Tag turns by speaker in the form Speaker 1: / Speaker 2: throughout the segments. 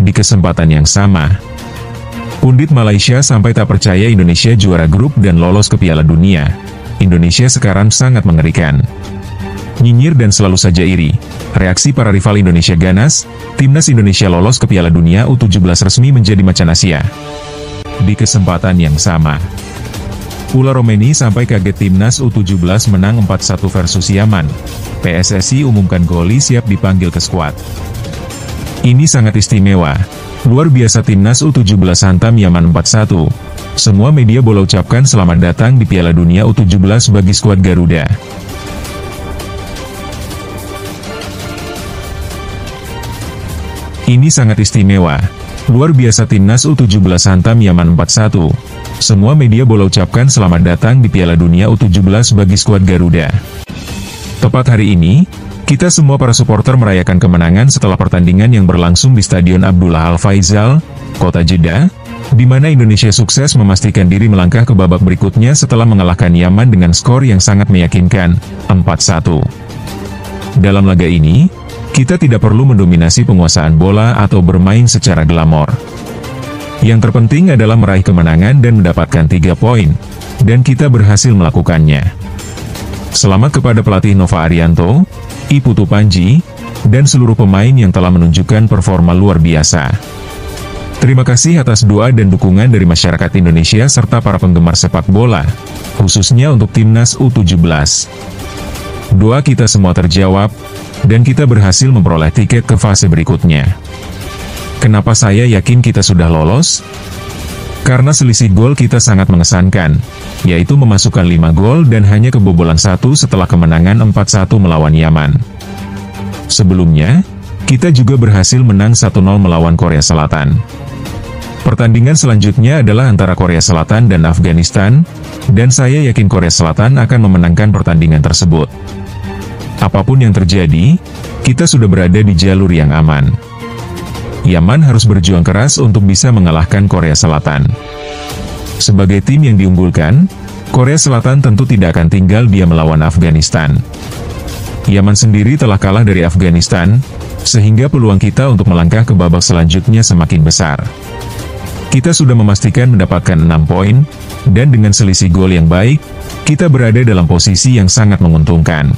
Speaker 1: Di kesempatan yang sama, pundit Malaysia sampai tak percaya Indonesia juara grup dan lolos ke Piala Dunia. Indonesia sekarang sangat mengerikan. Nyinyir dan selalu saja iri. Reaksi para rival Indonesia ganas, timnas Indonesia lolos ke Piala Dunia U17 resmi menjadi macan Asia. Di kesempatan yang sama, Ula Romeni sampai kaget timnas U17 menang 4-1 versus Yaman. PSSI umumkan Goli siap dipanggil ke skuad. Ini sangat istimewa. Luar biasa timnas U17 hantam Yaman 4-1. Semua media bola ucapkan selamat datang di Piala Dunia U17 bagi skuad Garuda. Ini sangat istimewa. Luar biasa timnas U17 hantam Yaman 4-1. Semua media bola ucapkan selamat datang di Piala Dunia U17 bagi skuad Garuda. Tepat hari ini, kita semua para supporter merayakan kemenangan setelah pertandingan yang berlangsung di Stadion Abdullah Al Faisal, Kota Jeddah, di mana Indonesia sukses memastikan diri melangkah ke babak berikutnya setelah mengalahkan Yaman dengan skor yang sangat meyakinkan, 4-1. Dalam laga ini, kita tidak perlu mendominasi penguasaan bola atau bermain secara glamor. Yang terpenting adalah meraih kemenangan dan mendapatkan 3 poin, dan kita berhasil melakukannya. Selamat kepada pelatih Nova Arianto, I Putu Panji, dan seluruh pemain yang telah menunjukkan performa luar biasa. Terima kasih atas doa dan dukungan dari masyarakat Indonesia serta para penggemar sepak bola, khususnya untuk timnas U17. Doa kita semua terjawab, dan kita berhasil memperoleh tiket ke fase berikutnya. Kenapa saya yakin kita sudah lolos? Karena selisih gol kita sangat mengesankan, yaitu memasukkan 5 gol dan hanya kebobolan 1 setelah kemenangan 4-1 melawan Yaman. Sebelumnya, kita juga berhasil menang 1-0 melawan Korea Selatan. Pertandingan selanjutnya adalah antara Korea Selatan dan Afghanistan, dan saya yakin Korea Selatan akan memenangkan pertandingan tersebut. Apapun yang terjadi, kita sudah berada di jalur yang aman. Yaman harus berjuang keras untuk bisa mengalahkan Korea Selatan. Sebagai tim yang diunggulkan, Korea Selatan tentu tidak akan tinggal diam melawan Afghanistan. Yaman sendiri telah kalah dari Afghanistan, sehingga peluang kita untuk melangkah ke babak selanjutnya semakin besar. Kita sudah memastikan mendapatkan 6 poin, dan dengan selisih gol yang baik, kita berada dalam posisi yang sangat menguntungkan.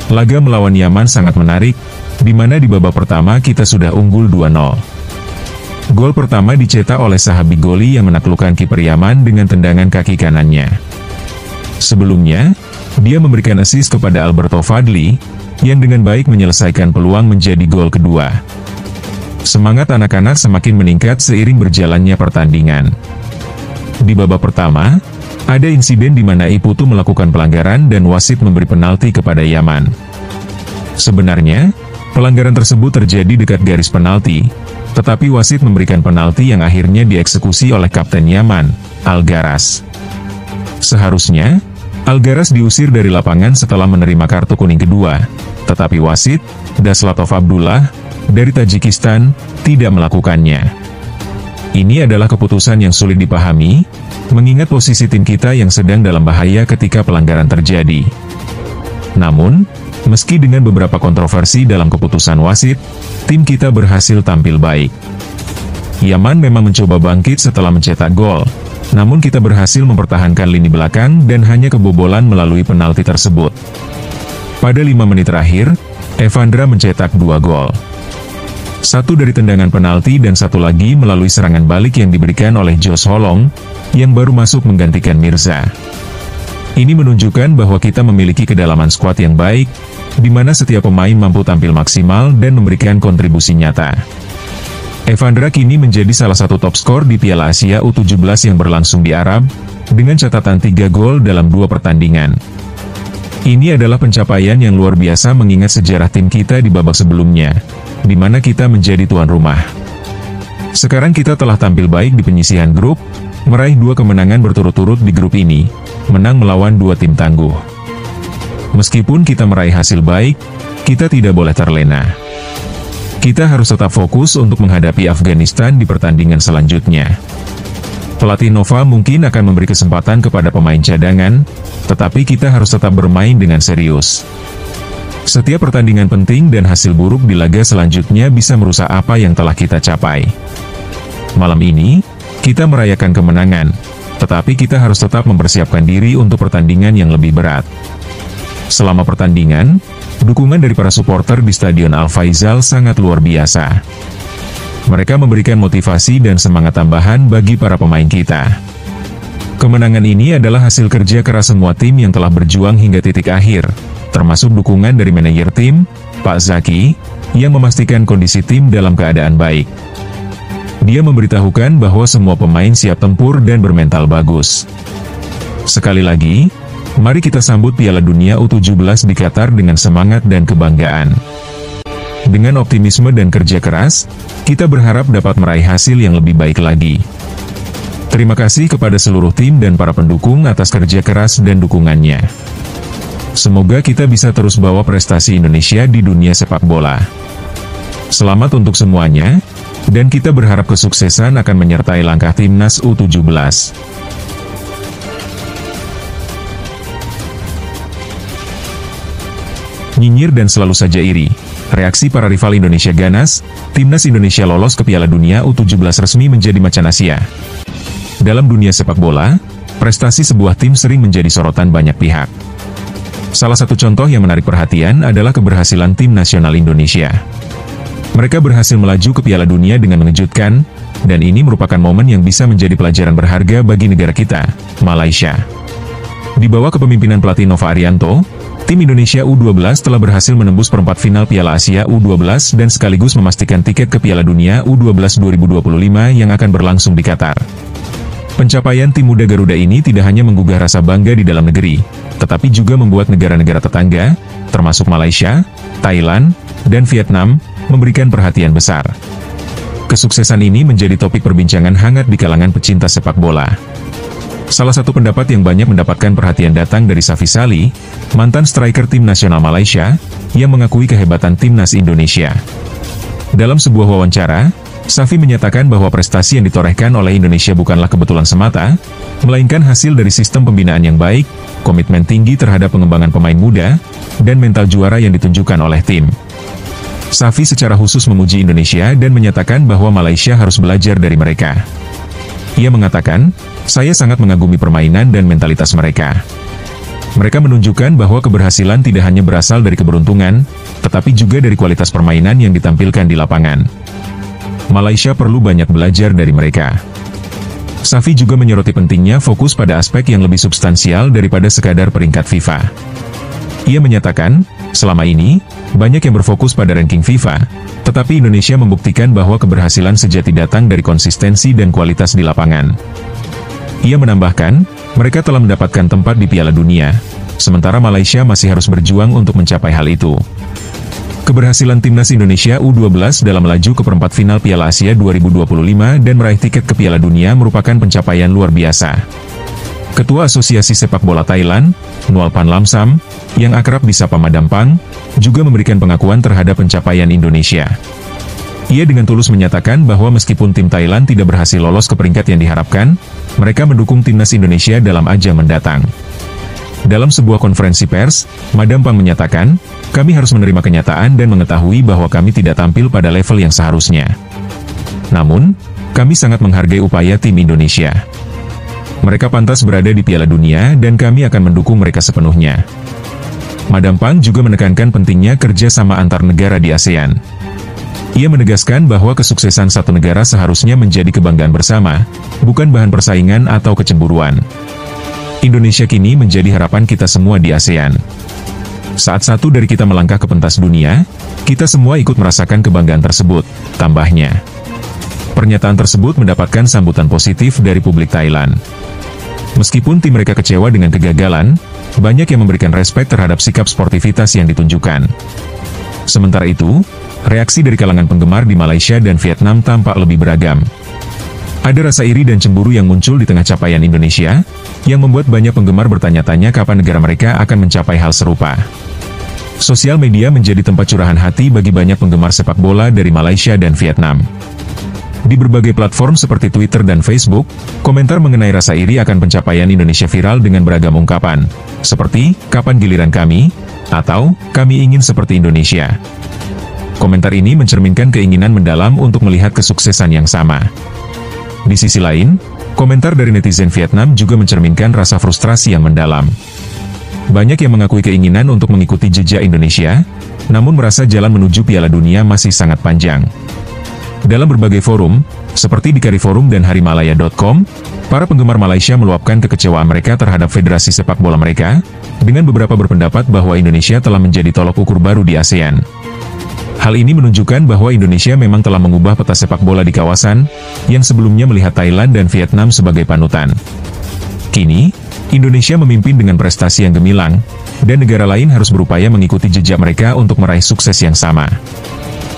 Speaker 1: Laga melawan Yaman sangat menarik, di mana di babak pertama kita sudah unggul 2-0. Gol pertama dicetak oleh Sahabi Goli yang menaklukkan kiper Yaman dengan tendangan kaki kanannya. Sebelumnya, dia memberikan assist kepada Alberto Fadli, yang dengan baik menyelesaikan peluang menjadi gol kedua. Semangat anak-anak semakin meningkat seiring berjalannya pertandingan. Di babak pertama, ada insiden di mana I Putu melakukan pelanggaran dan wasit memberi penalti kepada Yaman. Sebenarnya, pelanggaran tersebut terjadi dekat garis penalti, tetapi wasit memberikan penalti yang akhirnya dieksekusi oleh Kapten Yaman, Algaras. Seharusnya, Algaras diusir dari lapangan setelah menerima kartu kuning kedua, tetapi wasit, Daslatov Abdullah, dari Tajikistan, tidak melakukannya. Ini adalah keputusan yang sulit dipahami, mengingat posisi tim kita yang sedang dalam bahaya ketika pelanggaran terjadi. Namun, meski dengan beberapa kontroversi dalam keputusan wasit, tim kita berhasil tampil baik. Yaman memang mencoba bangkit setelah mencetak gol, namun kita berhasil mempertahankan lini belakang dan hanya kebobolan melalui penalti tersebut. Pada 5 menit terakhir, Evandra mencetak 2 gol. Satu dari tendangan penalti dan satu lagi melalui serangan balik yang diberikan oleh Jos Holong, yang baru masuk menggantikan Mirza. Ini menunjukkan bahwa kita memiliki kedalaman skuad yang baik, di mana setiap pemain mampu tampil maksimal dan memberikan kontribusi nyata. Evandra kini menjadi salah satu top skor di Piala Asia U17 yang berlangsung di Arab, dengan catatan 3 gol dalam 2 pertandingan. Ini adalah pencapaian yang luar biasa mengingat sejarah tim kita di babak sebelumnya, di mana kita menjadi tuan rumah. Sekarang kita telah tampil baik di penyisihan grup, meraih 2 kemenangan berturut-turut di grup ini, menang melawan 2 tim tangguh. Meskipun kita meraih hasil baik, kita tidak boleh terlena. Kita harus tetap fokus untuk menghadapi Afghanistan di pertandingan selanjutnya. Pelatih Nova mungkin akan memberi kesempatan kepada pemain cadangan, tetapi kita harus tetap bermain dengan serius. Setiap pertandingan penting dan hasil buruk di laga selanjutnya bisa merusak apa yang telah kita capai. Malam ini, kita merayakan kemenangan, tetapi kita harus tetap mempersiapkan diri untuk pertandingan yang lebih berat. Selama pertandingan, dukungan dari para supporter di Stadion Al Faisal sangat luar biasa. Mereka memberikan motivasi dan semangat tambahan bagi para pemain kita. Kemenangan ini adalah hasil kerja keras semua tim yang telah berjuang hingga titik akhir, termasuk dukungan dari manajer tim, Pak Zaki, yang memastikan kondisi tim dalam keadaan baik. Dia memberitahukan bahwa semua pemain siap tempur dan bermental bagus. Sekali lagi, mari kita sambut Piala Dunia U17 di Qatar dengan semangat dan kebanggaan. Dengan optimisme dan kerja keras, kita berharap dapat meraih hasil yang lebih baik lagi. Terima kasih kepada seluruh tim dan para pendukung atas kerja keras dan dukungannya. Semoga kita bisa terus bawa prestasi Indonesia di dunia sepak bola. Selamat untuk semuanya, dan kita berharap kesuksesan akan menyertai langkah Timnas U17. Nyinyir dan selalu saja iri. Reaksi para rival Indonesia ganas, Timnas Indonesia lolos ke Piala Dunia U17 resmi menjadi macan Asia. Dalam dunia sepak bola, prestasi sebuah tim sering menjadi sorotan banyak pihak. Salah satu contoh yang menarik perhatian adalah keberhasilan tim nasional Indonesia. Mereka berhasil melaju ke Piala Dunia dengan mengejutkan, dan ini merupakan momen yang bisa menjadi pelajaran berharga bagi negara kita, Malaysia. Di bawah kepemimpinan pelatih Nova Arianto, tim Indonesia U12 telah berhasil menembus perempat final Piala Asia U12 dan sekaligus memastikan tiket ke Piala Dunia U12 2025 yang akan berlangsung di Qatar. Pencapaian tim muda Garuda ini tidak hanya menggugah rasa bangga di dalam negeri, tetapi juga membuat negara-negara tetangga, termasuk Malaysia, Thailand, dan Vietnam, memberikan perhatian besar. Kesuksesan ini menjadi topik perbincangan hangat di kalangan pecinta sepak bola. Salah satu pendapat yang banyak mendapatkan perhatian datang dari Safi Salih, mantan striker tim nasional Malaysia, yang mengakui kehebatan timnas Indonesia. Dalam sebuah wawancara, Safi menyatakan bahwa prestasi yang ditorehkan oleh Indonesia bukanlah kebetulan semata, melainkan hasil dari sistem pembinaan yang baik, komitmen tinggi terhadap pengembangan pemain muda, dan mental juara yang ditunjukkan oleh tim. Safi secara khusus memuji Indonesia dan menyatakan bahwa Malaysia harus belajar dari mereka. Ia mengatakan, "Saya sangat mengagumi permainan dan mentalitas mereka. Mereka menunjukkan bahwa keberhasilan tidak hanya berasal dari keberuntungan, tetapi juga dari kualitas permainan yang ditampilkan di lapangan. Malaysia perlu banyak belajar dari mereka." Safi juga menyoroti pentingnya fokus pada aspek yang lebih substansial daripada sekadar peringkat FIFA. Ia menyatakan, selama ini, banyak yang berfokus pada ranking FIFA, tetapi Indonesia membuktikan bahwa keberhasilan sejati datang dari konsistensi dan kualitas di lapangan. Ia menambahkan, mereka telah mendapatkan tempat di Piala Dunia, sementara Malaysia masih harus berjuang untuk mencapai hal itu. Keberhasilan Timnas Indonesia U12 dalam melaju ke perempat final Piala Asia 2025 dan meraih tiket ke Piala Dunia merupakan pencapaian luar biasa. Ketua Asosiasi Sepak Bola Thailand, Nualpan Lamsam, yang akrab disapa Madam Pang, juga memberikan pengakuan terhadap pencapaian Indonesia. Ia dengan tulus menyatakan bahwa meskipun tim Thailand tidak berhasil lolos ke peringkat yang diharapkan, mereka mendukung timnas Indonesia dalam ajang mendatang. Dalam sebuah konferensi pers, Madam Pang menyatakan, "Kami harus menerima kenyataan dan mengetahui bahwa kami tidak tampil pada level yang seharusnya. Namun, kami sangat menghargai upaya tim Indonesia. Mereka pantas berada di Piala Dunia dan kami akan mendukung mereka sepenuhnya." Madam Pang juga menekankan pentingnya kerjasama antar negara di ASEAN. Ia menegaskan bahwa kesuksesan satu negara seharusnya menjadi kebanggaan bersama, bukan bahan persaingan atau kecemburuan. Indonesia kini menjadi harapan kita semua di ASEAN. Saat satu dari kita melangkah ke pentas dunia, kita semua ikut merasakan kebanggaan tersebut, tambahnya. Pernyataan tersebut mendapatkan sambutan positif dari publik Thailand. Meskipun tim mereka kecewa dengan kegagalan, banyak yang memberikan respek terhadap sikap sportivitas yang ditunjukkan. Sementara itu, reaksi dari kalangan penggemar di Malaysia dan Vietnam tampak lebih beragam. Ada rasa iri dan cemburu yang muncul di tengah capaian Indonesia, yang membuat banyak penggemar bertanya-tanya kapan negara mereka akan mencapai hal serupa. Sosial media menjadi tempat curahan hati bagi banyak penggemar sepak bola dari Malaysia dan Vietnam. Di berbagai platform seperti Twitter dan Facebook, komentar mengenai rasa iri akan pencapaian Indonesia viral dengan beragam ungkapan, seperti, "Kapan giliran kami?" Atau, kami ingin seperti Indonesia. Komentar ini mencerminkan keinginan mendalam untuk melihat kesuksesan yang sama. Di sisi lain, komentar dari netizen Vietnam juga mencerminkan rasa frustrasi yang mendalam. Banyak yang mengakui keinginan untuk mengikuti jejak Indonesia, namun merasa jalan menuju Piala Dunia masih sangat panjang. Dalam berbagai forum, seperti di Kariforum dan Harimalaya.com, para penggemar Malaysia meluapkan kekecewaan mereka terhadap federasi sepak bola mereka, dengan beberapa berpendapat bahwa Indonesia telah menjadi tolok ukur baru di ASEAN. Hal ini menunjukkan bahwa Indonesia memang telah mengubah peta sepak bola di kawasan, yang sebelumnya melihat Thailand dan Vietnam sebagai panutan. Kini, Indonesia memimpin dengan prestasi yang gemilang, dan negara lain harus berupaya mengikuti jejak mereka untuk meraih sukses yang sama.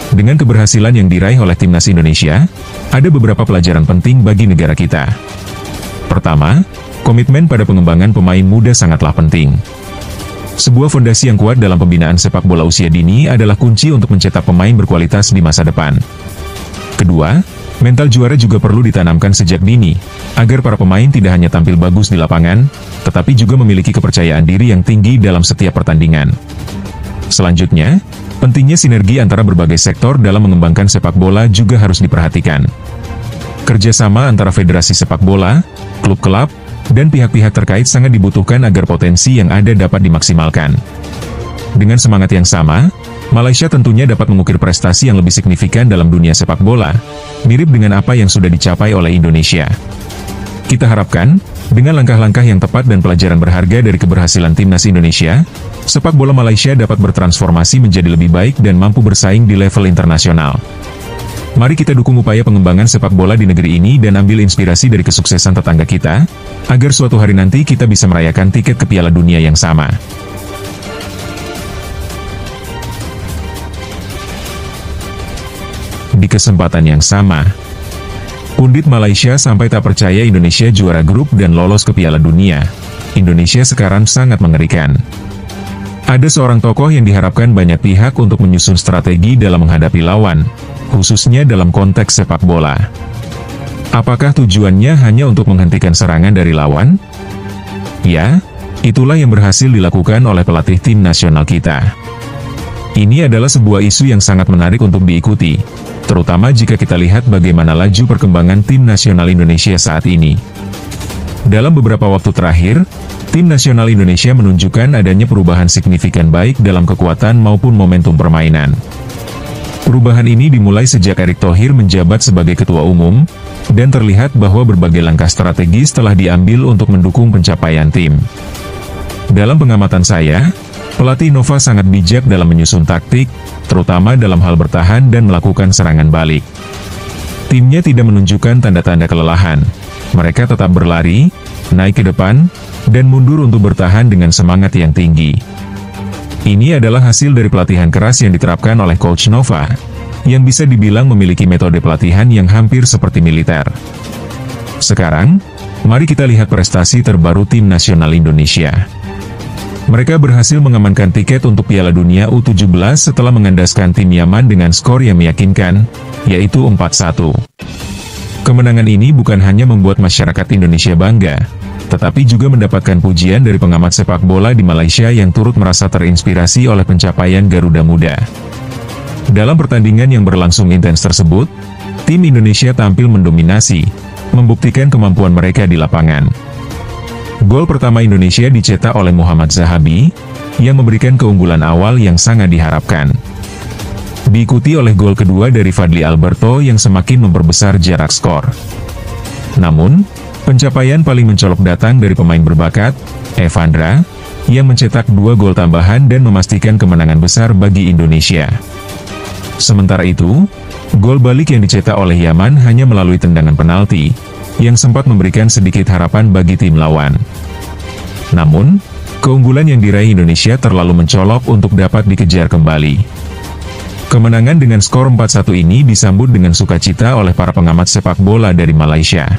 Speaker 1: Dengan keberhasilan yang diraih oleh timnas Indonesia, ada beberapa pelajaran penting bagi negara kita. Pertama, komitmen pada pengembangan pemain muda sangatlah penting. Sebuah fondasi yang kuat dalam pembinaan sepak bola usia dini adalah kunci untuk mencetak pemain berkualitas di masa depan. Kedua, mental juara juga perlu ditanamkan sejak dini, agar para pemain tidak hanya tampil bagus di lapangan, tetapi juga memiliki kepercayaan diri yang tinggi dalam setiap pertandingan. Selanjutnya, pentingnya sinergi antara berbagai sektor dalam mengembangkan sepak bola juga harus diperhatikan. Kerjasama antara federasi sepak bola, klub-klub, dan pihak-pihak terkait sangat dibutuhkan agar potensi yang ada dapat dimaksimalkan. Dengan semangat yang sama, Malaysia tentunya dapat mengukir prestasi yang lebih signifikan dalam dunia sepak bola, mirip dengan apa yang sudah dicapai oleh Indonesia. Kita harapkan, dengan langkah-langkah yang tepat dan pelajaran berharga dari keberhasilan timnas Indonesia, sepak bola Malaysia dapat bertransformasi menjadi lebih baik dan mampu bersaing di level internasional. Mari kita dukung upaya pengembangan sepak bola di negeri ini dan ambil inspirasi dari kesuksesan tetangga kita, agar suatu hari nanti kita bisa merayakan tiket ke Piala Dunia yang sama. Di kesempatan yang sama, pundit Malaysia sampai tak percaya Indonesia juara grup dan lolos ke Piala Dunia. Indonesia sekarang sangat mengerikan. Ada seorang tokoh yang diharapkan banyak pihak untuk menyusun strategi dalam menghadapi lawan, khususnya dalam konteks sepak bola. Apakah tujuannya hanya untuk menghentikan serangan dari lawan? Ya, itulah yang berhasil dilakukan oleh pelatih tim nasional kita. Ini adalah sebuah isu yang sangat menarik untuk diikuti, terutama jika kita lihat bagaimana laju perkembangan tim nasional Indonesia saat ini. Dalam beberapa waktu terakhir, tim nasional Indonesia menunjukkan adanya perubahan signifikan baik dalam kekuatan maupun momentum permainan. Perubahan ini dimulai sejak Erick Thohir menjabat sebagai ketua umum, dan terlihat bahwa berbagai langkah strategis telah diambil untuk mendukung pencapaian tim. Dalam pengamatan saya, pelatih Nova sangat bijak dalam menyusun taktik, terutama dalam hal bertahan dan melakukan serangan balik. Timnya tidak menunjukkan tanda-tanda kelelahan. Mereka tetap berlari, naik ke depan, dan mundur untuk bertahan dengan semangat yang tinggi. Ini adalah hasil dari pelatihan keras yang diterapkan oleh Coach Nova, yang bisa dibilang memiliki metode pelatihan yang hampir seperti militer. Sekarang, mari kita lihat prestasi terbaru tim nasional Indonesia. Mereka berhasil mengamankan tiket untuk Piala Dunia U17 setelah mengandaskan tim Yaman dengan skor yang meyakinkan, yaitu 4-1. Kemenangan ini bukan hanya membuat masyarakat Indonesia bangga, tetapi juga mendapatkan pujian dari pengamat sepak bola di Malaysia yang turut merasa terinspirasi oleh pencapaian Garuda Muda. Dalam pertandingan yang berlangsung intens tersebut, tim Indonesia tampil mendominasi, membuktikan kemampuan mereka di lapangan. Gol pertama Indonesia dicetak oleh Muhammad Zahabi, yang memberikan keunggulan awal yang sangat diharapkan. Diikuti oleh gol kedua dari Fadli Alberto yang semakin memperbesar jarak skor. Namun, pencapaian paling mencolok datang dari pemain berbakat, Evandra, yang mencetak 2 gol tambahan dan memastikan kemenangan besar bagi Indonesia. Sementara itu, gol balik yang dicetak oleh Yaman hanya melalui tendangan penalti, yang sempat memberikan sedikit harapan bagi tim lawan. Namun, keunggulan yang diraih Indonesia terlalu mencolok untuk dapat dikejar kembali. Kemenangan dengan skor 4-1 ini disambut dengan sukacita oleh para pengamat sepak bola dari Malaysia.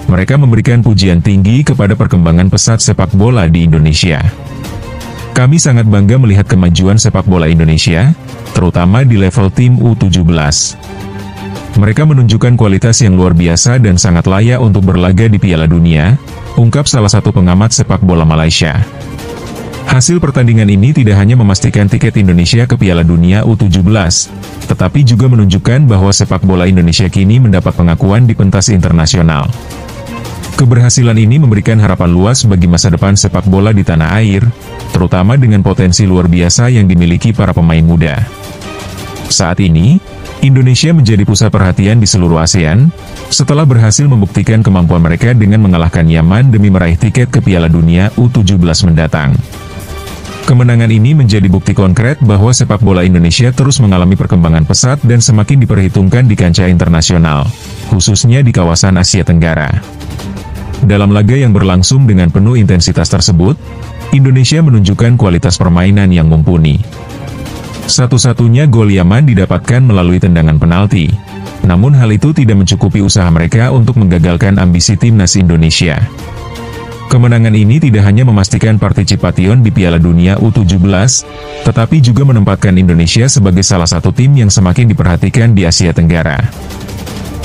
Speaker 1: Mereka memberikan pujian tinggi kepada perkembangan pesat sepak bola di Indonesia. Kami sangat bangga melihat kemajuan sepak bola Indonesia, terutama di level tim U17. Mereka menunjukkan kualitas yang luar biasa dan sangat layak untuk berlaga di Piala Dunia, ungkap salah satu pengamat sepak bola Malaysia. Hasil pertandingan ini tidak hanya memastikan tiket Indonesia ke Piala Dunia U17, tetapi juga menunjukkan bahwa sepak bola Indonesia kini mendapat pengakuan di pentas internasional. Keberhasilan ini memberikan harapan luas bagi masa depan sepak bola di tanah air, terutama dengan potensi luar biasa yang dimiliki para pemain muda. Saat ini, Indonesia menjadi pusat perhatian di seluruh ASEAN, setelah berhasil membuktikan kemampuan mereka dengan mengalahkan Yaman demi meraih tiket ke Piala Dunia U17 mendatang. Kemenangan ini menjadi bukti konkret bahwa sepak bola Indonesia terus mengalami perkembangan pesat dan semakin diperhitungkan di kancah internasional, khususnya di kawasan Asia Tenggara. Dalam laga yang berlangsung dengan penuh intensitas tersebut, Indonesia menunjukkan kualitas permainan yang mumpuni. Satu-satunya gol Yaman didapatkan melalui tendangan penalti, namun hal itu tidak mencukupi usaha mereka untuk menggagalkan ambisi timnas Indonesia. Kemenangan ini tidak hanya memastikan partisipation di Piala Dunia U17, tetapi juga menempatkan Indonesia sebagai salah satu tim yang semakin diperhatikan di Asia Tenggara.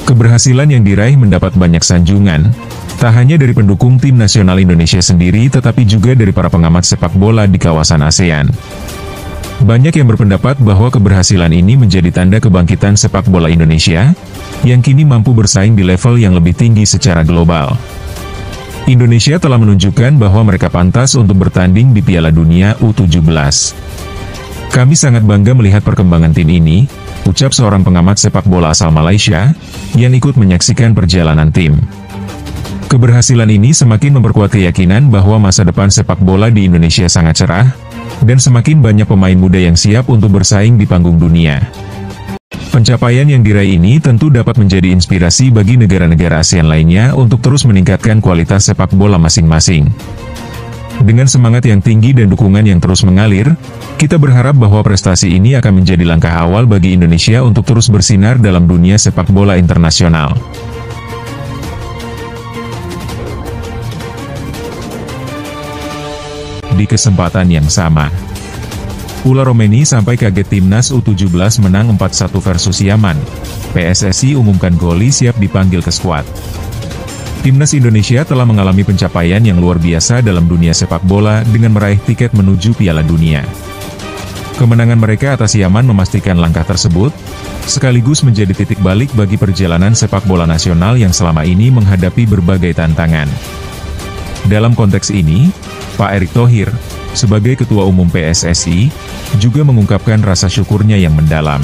Speaker 1: Keberhasilan yang diraih mendapat banyak sanjungan, tak hanya dari pendukung tim nasional Indonesia sendiri tetapi juga dari para pengamat sepak bola di kawasan ASEAN. Banyak yang berpendapat bahwa keberhasilan ini menjadi tanda kebangkitan sepak bola Indonesia, yang kini mampu bersaing di level yang lebih tinggi secara global. Indonesia telah menunjukkan bahwa mereka pantas untuk bertanding di Piala Dunia U17. Kami sangat bangga melihat perkembangan tim ini, ucap seorang pengamat sepak bola asal Malaysia, yang ikut menyaksikan perjalanan tim. Keberhasilan ini semakin memperkuat keyakinan bahwa masa depan sepak bola di Indonesia sangat cerah, dan semakin banyak pemain muda yang siap untuk bersaing di panggung dunia. Pencapaian yang diraih ini tentu dapat menjadi inspirasi bagi negara-negara ASEAN lainnya untuk terus meningkatkan kualitas sepak bola masing-masing. Dengan semangat yang tinggi dan dukungan yang terus mengalir, kita berharap bahwa prestasi ini akan menjadi langkah awal bagi Indonesia untuk terus bersinar dalam dunia sepak bola internasional. Di kesempatan yang sama, Ula Romeni sampai kaget timnas U17 menang 4-1 versus Yaman. PSSI umumkan Goli siap dipanggil ke skuad. Timnas Indonesia telah mengalami pencapaian yang luar biasa dalam dunia sepak bola dengan meraih tiket menuju Piala Dunia. Kemenangan mereka atas Yaman memastikan langkah tersebut, sekaligus menjadi titik balik bagi perjalanan sepak bola nasional yang selama ini menghadapi berbagai tantangan. Dalam konteks ini, Pak Erick Thohir, sebagai Ketua Umum PSSI, juga mengungkapkan rasa syukurnya yang mendalam.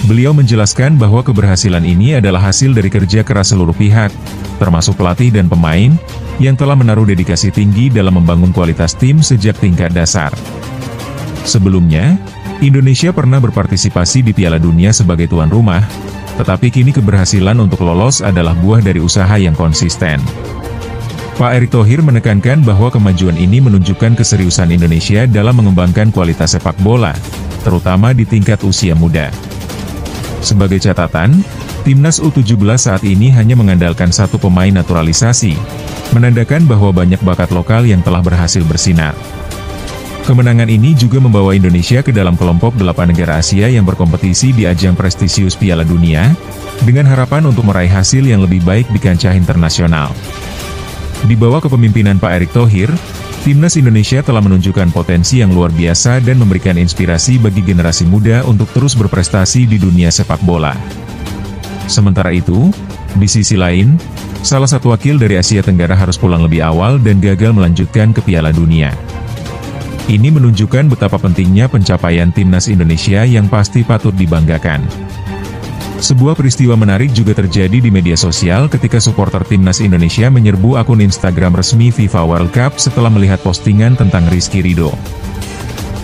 Speaker 1: Beliau menjelaskan bahwa keberhasilan ini adalah hasil dari kerja keras seluruh pihak, termasuk pelatih dan pemain, yang telah menaruh dedikasi tinggi dalam membangun kualitas tim sejak tingkat dasar. Sebelumnya, Indonesia pernah berpartisipasi di Piala Dunia sebagai tuan rumah, tetapi kini keberhasilan untuk lolos adalah buah dari usaha yang konsisten. Pak Erick Thohir menekankan bahwa kemajuan ini menunjukkan keseriusan Indonesia dalam mengembangkan kualitas sepak bola, terutama di tingkat usia muda. Sebagai catatan, timnas U17 saat ini hanya mengandalkan satu pemain naturalisasi, menandakan bahwa banyak bakat lokal yang telah berhasil bersinar. Kemenangan ini juga membawa Indonesia ke dalam kelompok 8 negara Asia yang berkompetisi di ajang prestisius Piala Dunia, dengan harapan untuk meraih hasil yang lebih baik di kancah internasional. Di bawah kepemimpinan Pak Erick Thohir, timnas Indonesia telah menunjukkan potensi yang luar biasa dan memberikan inspirasi bagi generasi muda untuk terus berprestasi di dunia sepak bola. Sementara itu, di sisi lain, salah satu wakil dari Asia Tenggara harus pulang lebih awal dan gagal melanjutkan ke Piala Dunia. Ini menunjukkan betapa pentingnya pencapaian timnas Indonesia yang pasti patut dibanggakan. Sebuah peristiwa menarik juga terjadi di media sosial ketika supporter timnas Indonesia menyerbu akun Instagram resmi FIFA World Cup setelah melihat postingan tentang Rizky Ridho.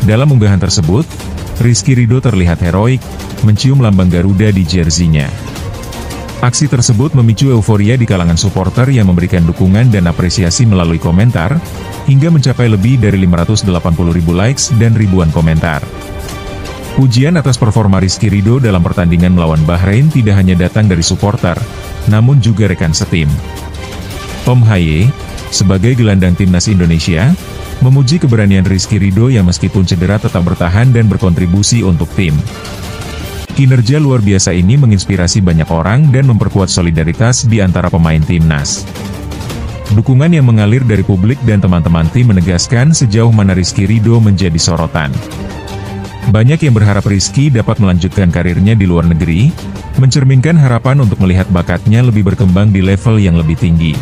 Speaker 1: Dalam unggahan tersebut, Rizky Ridho terlihat heroik, mencium lambang Garuda di jersey-nya. Aksi tersebut memicu euforia di kalangan supporter yang memberikan dukungan dan apresiasi melalui komentar, hingga mencapai lebih dari 580.000 likes dan ribuan komentar. Pujian atas performa Rizky Ridho dalam pertandingan melawan Bahrain tidak hanya datang dari supporter, namun juga rekan setim. Om Haye, sebagai gelandang timnas Indonesia, memuji keberanian Rizky Ridho yang meskipun cedera tetap bertahan dan berkontribusi untuk tim. Kinerja luar biasa ini menginspirasi banyak orang dan memperkuat solidaritas di antara pemain timnas. Dukungan yang mengalir dari publik dan teman-teman tim menegaskan sejauh mana Rizky Ridho menjadi sorotan. Banyak yang berharap Rizky dapat melanjutkan karirnya di luar negeri, mencerminkan harapan untuk melihat bakatnya lebih berkembang di level yang lebih tinggi.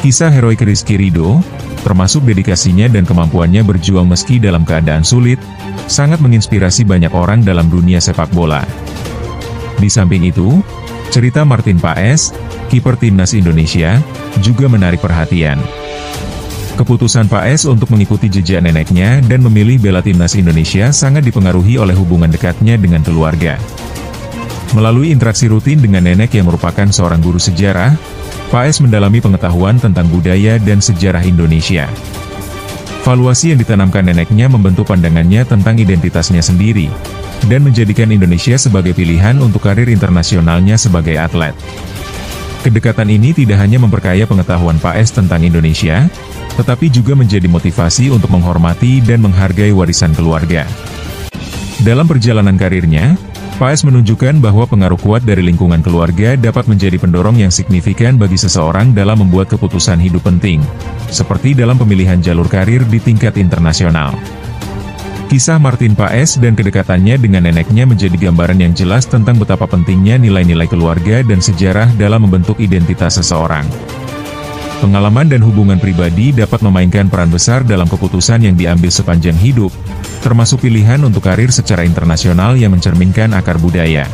Speaker 1: Kisah heroik Rizky Ridho, termasuk dedikasinya dan kemampuannya berjuang meski dalam keadaan sulit, sangat menginspirasi banyak orang dalam dunia sepak bola. Di samping itu, cerita Martin Paes, kiper timnas Indonesia, juga menarik perhatian. Keputusan Paes untuk mengikuti jejak neneknya dan memilih bela timnas Indonesia sangat dipengaruhi oleh hubungan dekatnya dengan keluarga. Melalui interaksi rutin dengan nenek yang merupakan seorang guru sejarah, Paes mendalami pengetahuan tentang budaya dan sejarah Indonesia. Valuasi yang ditanamkan neneknya membentuk pandangannya tentang identitasnya sendiri, dan menjadikan Indonesia sebagai pilihan untuk karir internasionalnya sebagai atlet. Kedekatan ini tidak hanya memperkaya pengetahuan Paes tentang Indonesia, tetapi juga menjadi motivasi untuk menghormati dan menghargai warisan keluarga. Dalam perjalanan karirnya, Paes menunjukkan bahwa pengaruh kuat dari lingkungan keluarga dapat menjadi pendorong yang signifikan bagi seseorang dalam membuat keputusan hidup penting, seperti dalam pemilihan jalur karir di tingkat internasional. Kisah Martin Paes dan kedekatannya dengan neneknya menjadi gambaran yang jelas tentang betapa pentingnya nilai-nilai keluarga dan sejarah dalam membentuk identitas seseorang. Pengalaman dan hubungan pribadi dapat memainkan peran besar dalam keputusan yang diambil sepanjang hidup, termasuk pilihan untuk karir secara internasional yang mencerminkan akar budaya.